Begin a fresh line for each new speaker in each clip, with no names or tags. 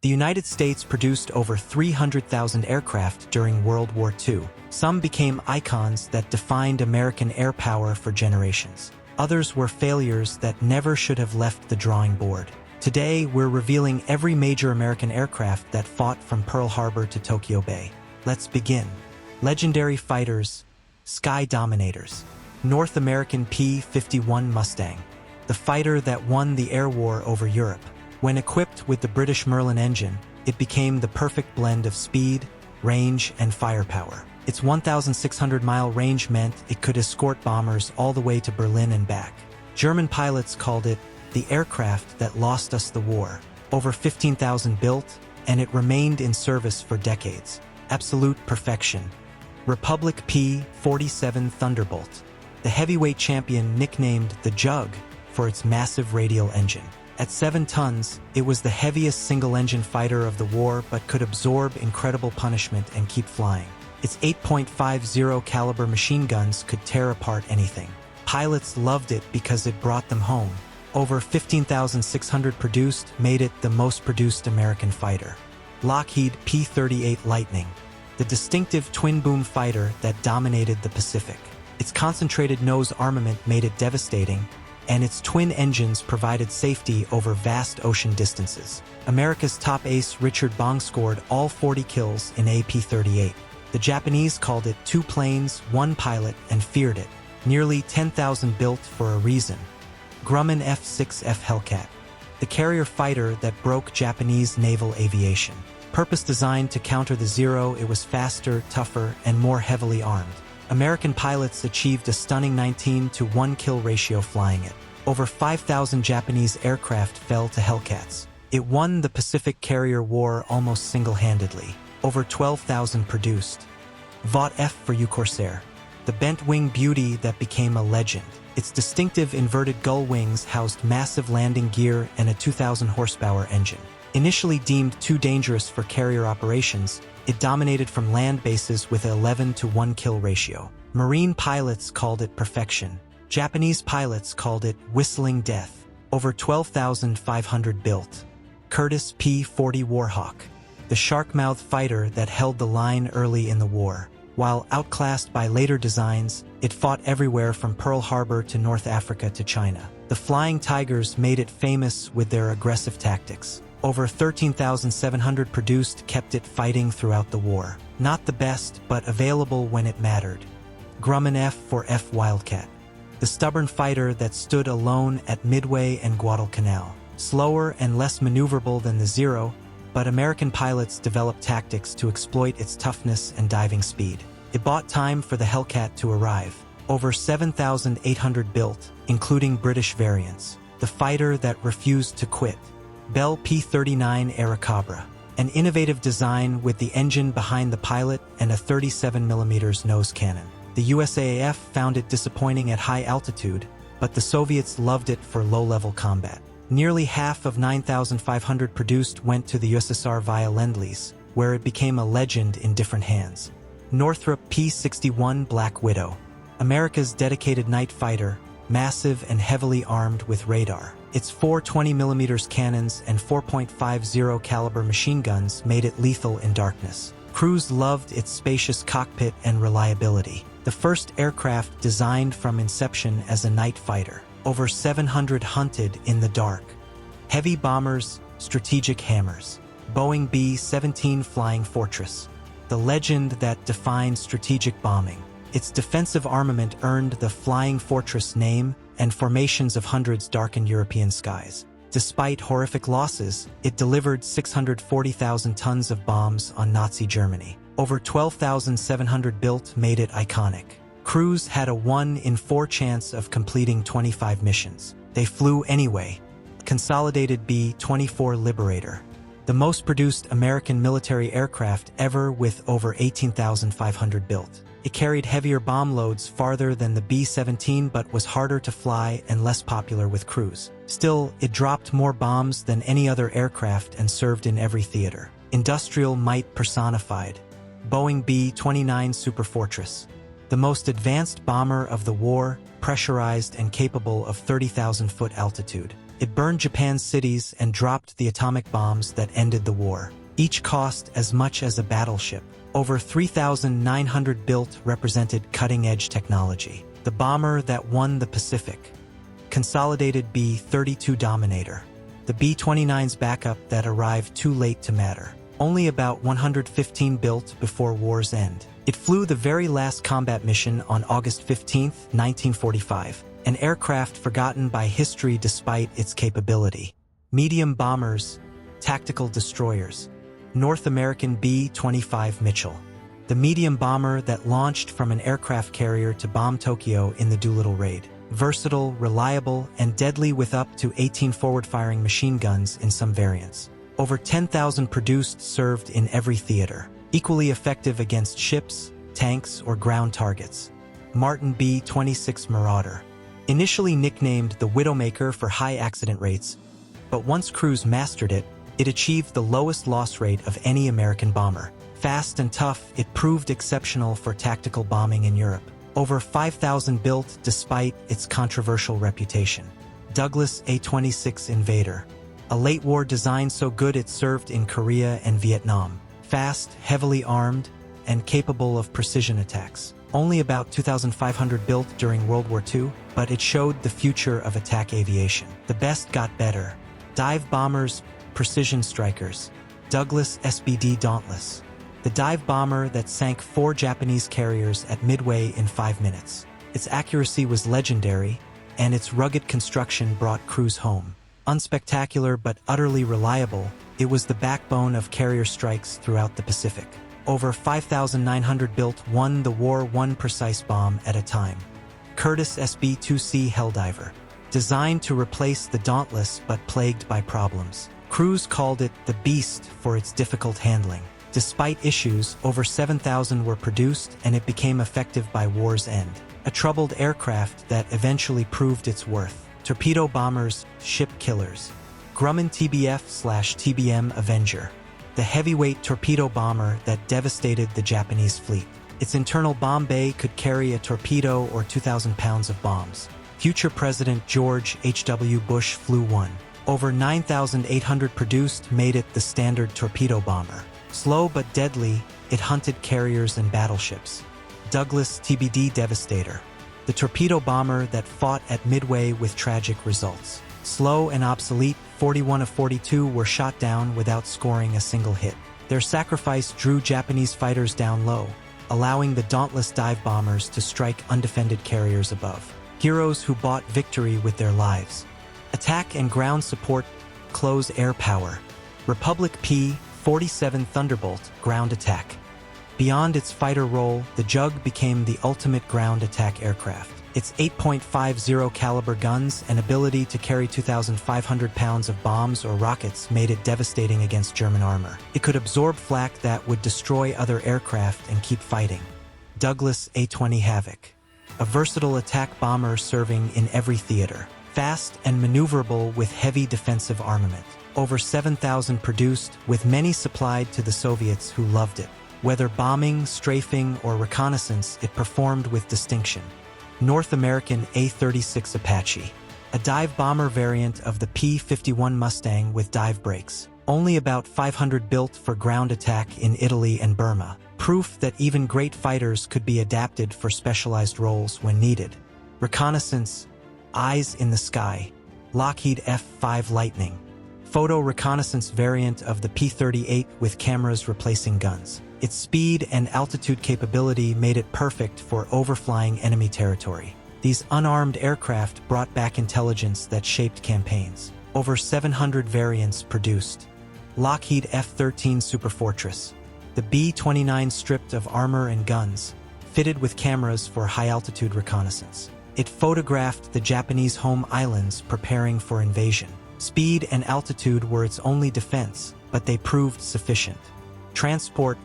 The United States produced over 300,000 aircraft during World War II. Some became icons that defined American air power for generations. Others were failures that never should have left the drawing board. Today, we're revealing every major American aircraft that fought from Pearl Harbor to Tokyo Bay. Let's begin. Legendary fighters, Sky Dominators. North American P-51 Mustang, the fighter that won the air war over Europe. When equipped with the British Merlin engine, it became the perfect blend of speed, range, and firepower. Its 1,600-mile range meant it could escort bombers all the way to Berlin and back. German pilots called it the aircraft that lost us the war. Over 15,000 built, and it remained in service for decades. Absolute perfection. Republic P-47 Thunderbolt, the heavyweight champion nicknamed the Jug for its massive radial engine. At 7 tons, it was the heaviest single-engine fighter of the war but could absorb incredible punishment and keep flying. Its 8.50 caliber machine guns could tear apart anything. Pilots loved it because it brought them home. Over 15,600 produced made it the most produced American fighter. Lockheed P-38 Lightning, the distinctive twin-boom fighter that dominated the Pacific. Its concentrated nose armament made it devastating, and its twin engines provided safety over vast ocean distances. America's top ace Richard Bong scored all 40 kills in AP-38. The Japanese called it 2 planes, 1 pilot, and feared it. Nearly 10,000 built for a reason. Grumman F-6F Hellcat, the carrier fighter that broke Japanese naval aviation. Purpose designed to counter the Zero, it was faster, tougher, and more heavily armed. American pilots achieved a stunning 19-to-1 kill ratio flying it. Over 5,000 Japanese aircraft fell to Hellcats. It won the Pacific Carrier War almost single-handedly. Over 12,000 produced. Vought F for you Corsair, the bent-wing beauty that became a legend. Its distinctive inverted gull wings housed massive landing gear and a 2,000-horsepower engine. Initially deemed too dangerous for carrier operations, it dominated from land bases with an 11-to-1 kill ratio. Marine pilots called it perfection. Japanese pilots called it whistling death. Over 12,500 built. Curtiss P-40 Warhawk, the shark-mouthed fighter that held the line early in the war. While outclassed by later designs, it fought everywhere from Pearl Harbor to North Africa to China. The Flying Tigers made it famous with their aggressive tactics. Over 13,700 produced kept it fighting throughout the war. Not the best, but available when it mattered. Grumman F for F Wildcat, the stubborn fighter that stood alone at Midway and Guadalcanal. Slower and less maneuverable than the Zero, but American pilots developed tactics to exploit its toughness and diving speed. It bought time for the Hellcat to arrive. Over 7,800 built, including British variants. The fighter that refused to quit. Bell P-39 Airacobra, an innovative design with the engine behind the pilot and a 37mm nose cannon. The USAF found it disappointing at high altitude, but the Soviets loved it for low-level combat. Nearly half of 9,500 produced went to the USSR via Lend-Lease, where it became a legend in different hands. Northrop P-61 Black Widow, America's dedicated night fighter, massive and heavily armed with radar. Its 4 20mm cannons and 4.50 caliber machine guns made it lethal in darkness. Crews loved its spacious cockpit and reliability. The first aircraft designed from inception as a night fighter. Over 700 hunted in the dark. Heavy bombers, strategic hammers. Boeing B-17 Flying Fortress, the legend that defined strategic bombing. Its defensive armament earned the Flying Fortress name, and formations of hundreds darkened European skies. Despite horrific losses, it delivered 640,000 tons of bombs on Nazi Germany. Over 12,700 built made it iconic. Crews had a 1 in 4 chance of completing 25 missions. They flew anyway. Consolidated B-29 Liberator, the most produced American military aircraft ever with over 18,500 built. It carried heavier bomb loads farther than the B-17 but was harder to fly and less popular with crews. Still, it dropped more bombs than any other aircraft and served in every theater. Industrial might personified. Boeing B-29 Superfortress, the most advanced bomber of the war, pressurized and capable of 30,000-foot altitude. It burned Japan's cities and dropped the atomic bombs that ended the war. Each cost as much as a battleship. Over 3,900 built represented cutting-edge technology. The bomber that won the Pacific. Consolidated B-32 Dominator. The B-29's backup that arrived too late to matter. Only about 115 built before war's end. It flew the very last combat mission on August 15, 1945, an aircraft forgotten by history despite its capability. Medium bombers, tactical destroyers. North American B-25 Mitchell. The medium bomber that launched from an aircraft carrier to bomb Tokyo in the Doolittle raid. Versatile, reliable, and deadly with up to 18 forward-firing machine guns in some variants. Over 10,000 produced served in every theater. Equally effective against ships, tanks, or ground targets. Martin B-26 Marauder. Initially nicknamed the Widowmaker for high accident rates, but once crews mastered it, it achieved the lowest loss rate of any American bomber. Fast and tough, it proved exceptional for tactical bombing in Europe. Over 5,000 built despite its controversial reputation. Douglas A-26 Invader. A late-war design so good it served in Korea and Vietnam. Fast, heavily armed, and capable of precision attacks. Only about 2,500 built during World War II, but it showed the future of attack aviation. The best got better. Dive bombers, precision strikers. Douglas SBD Dauntless. The dive bomber that sank 4 Japanese carriers at Midway in 5 minutes. Its accuracy was legendary, and its rugged construction brought crews home. Unspectacular but utterly reliable, it was the backbone of carrier strikes throughout the Pacific. Over 5,900 built won the war one precise bomb at a time. Curtiss SB-2C Helldiver. Designed to replace the Dauntless but plagued by problems. Crews called it the Beast for its difficult handling. Despite issues, over 7,000 were produced and it became effective by war's end. A troubled aircraft that eventually proved its worth. Torpedo bombers, ship killers. Grumman TBF/TBM Avenger. The heavyweight torpedo bomber that devastated the Japanese fleet. Its internal bomb bay could carry a torpedo or 2,000 pounds of bombs. Future President George H.W. Bush flew one. Over 9,800 produced made it the standard torpedo bomber. Slow but deadly, it hunted carriers and battleships. Douglas TBD Devastator. The torpedo bomber that fought at Midway with tragic results. Slow and obsolete, 41 of 42 were shot down without scoring a single hit. Their sacrifice drew Japanese fighters down low, allowing the dauntless dive bombers to strike undefended carriers above. Heroes who bought victory with their lives. Attack and ground support, close air power. Republic P-47 Thunderbolt, ground attack. Beyond its fighter role, the Jug became the ultimate ground attack aircraft. Its 8.50 caliber guns and ability to carry 2,500 pounds of bombs or rockets made it devastating against German armor. It could absorb flak that would destroy other aircraft and keep fighting. Douglas A-20 Havoc. A versatile attack bomber serving in every theater. Fast and maneuverable with heavy defensive armament. Over 7,000 produced, with many supplied to the Soviets who loved it. Whether bombing, strafing, or reconnaissance, it performed with distinction. North American A-36 Apache. A dive bomber variant of the P-51 Mustang with dive brakes. Only about 500 built for ground attack in Italy and Burma. Proof that even great fighters could be adapted for specialized roles when needed. Reconnaissance. Eyes in the sky. Lockheed F-5 Lightning. Photo reconnaissance variant of the P-38 with cameras replacing guns. Its speed and altitude capability made it perfect for overflying enemy territory. These unarmed aircraft brought back intelligence that shaped campaigns. Over 700 variants produced. Lockheed F-13 Superfortress. The B-29 stripped of armor and guns, fitted with cameras for high-altitude reconnaissance. It photographed the Japanese home islands preparing for invasion. Speed and altitude were its only defense, but they proved sufficient. Transport,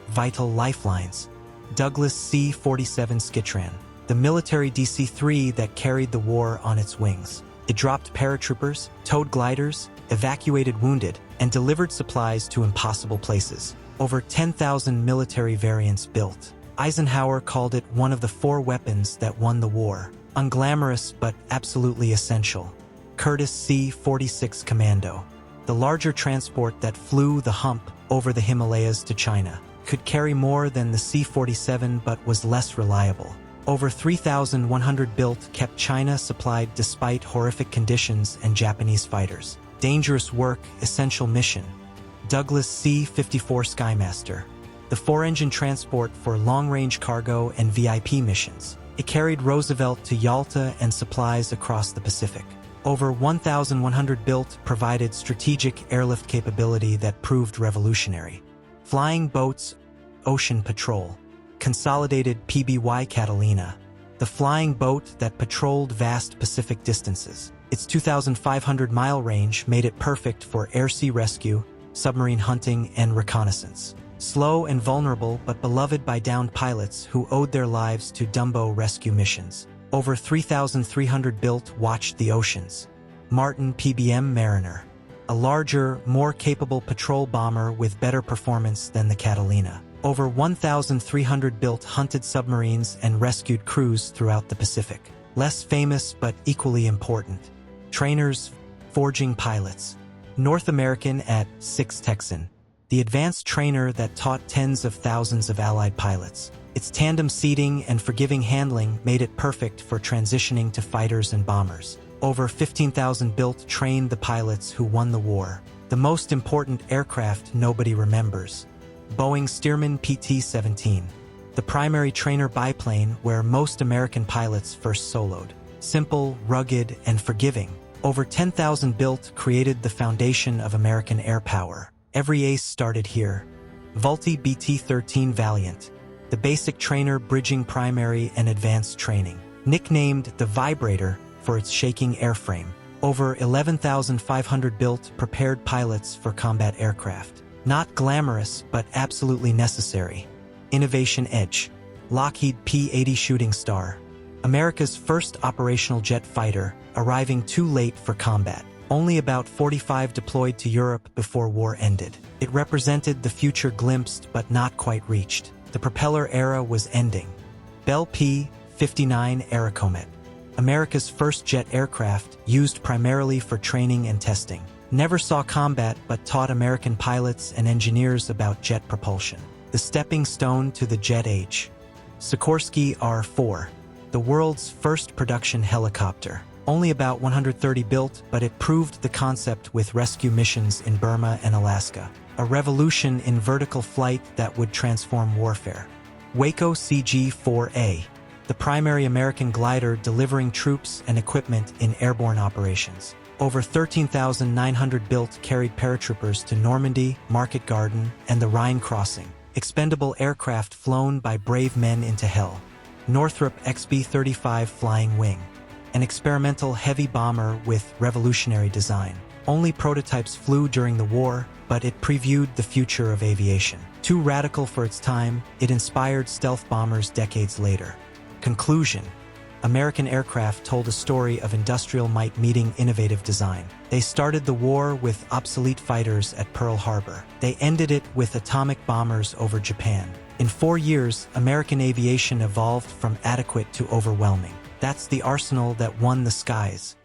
vital lifelines. Douglas C-47 Skytrain, the military DC-3 that carried the war on its wings. It dropped paratroopers, towed gliders, evacuated wounded, and delivered supplies to impossible places. Over 10,000 military variants built. Eisenhower called it one of the 4 weapons that won the war. Unglamorous but absolutely essential. Curtiss C-46 Commando. The larger transport that flew the hump over the Himalayas to China could carry more than the C-47 but was less reliable. Over 3,100 built kept China supplied despite horrific conditions and Japanese fighters. Dangerous work, essential mission. Douglas C-54 Skymaster. The four-engine transport for long-range cargo and VIP missions. It carried Roosevelt to Yalta and supplies across the Pacific. Over 1,100 built provided strategic airlift capability that proved revolutionary. Flying boats, ocean patrol. Consolidated PBY Catalina, the flying boat that patrolled vast Pacific distances. Its 2,500-mile range made it perfect for air-sea rescue, submarine hunting, and reconnaissance. Slow and vulnerable but beloved by downed pilots who owed their lives to Dumbo rescue missions. Over 3,300 built watched the oceans. Martin PBM Mariner, a larger, more capable patrol bomber with better performance than the Catalina. Over 1,300 built hunted submarines and rescued crews throughout the Pacific. Less famous but equally important. Trainers, forging pilots. North American at 6 Texan, the advanced trainer that taught tens of thousands of Allied pilots. Its tandem seating and forgiving handling made it perfect for transitioning to fighters and bombers. Over 15,000 built trained the pilots who won the war. The most important aircraft nobody remembers. Boeing Stearman PT-17, the primary trainer biplane where most American pilots first soloed. Simple, rugged, and forgiving. Over 10,000 built created the foundation of American air power. Every ace started here. Vultee BT-13 Valiant, the basic trainer bridging primary and advanced training. Nicknamed the Vibrator for its shaking airframe. Over 11,500 built prepared pilots for combat aircraft. Not glamorous, but absolutely necessary. Innovation Edge. Lockheed P-80 Shooting Star. America's first operational jet fighter, arriving too late for combat. Only about 45 deployed to Europe before war ended. It represented the future glimpsed but not quite reached. The propeller era was ending. Bell P-59 Aerocomet. America's first jet aircraft, used primarily for training and testing. Never saw combat but taught American pilots and engineers about jet propulsion. The stepping stone to the jet age. Sikorsky R-4, the world's first production helicopter. Only about 130 built, but it proved the concept with rescue missions in Burma and Alaska. A revolution in vertical flight that would transform warfare. Waco CG-4A, the primary American glider delivering troops and equipment in airborne operations. Over 13,900 built carried paratroopers to Normandy, Market Garden, and the Rhine crossing. Expendable aircraft flown by brave men into hell. Northrop XB-35 Flying Wing, an experimental heavy bomber with revolutionary design. Only prototypes flew during the war, but it previewed the future of aviation. Too radical for its time, it inspired stealth bombers decades later. Conclusion. American aircraft told a story of industrial might meeting innovative design. They started the war with obsolete fighters at Pearl Harbor. They ended it with atomic bombers over Japan. In 4 years, American aviation evolved from adequate to overwhelming. That's the arsenal that won the skies.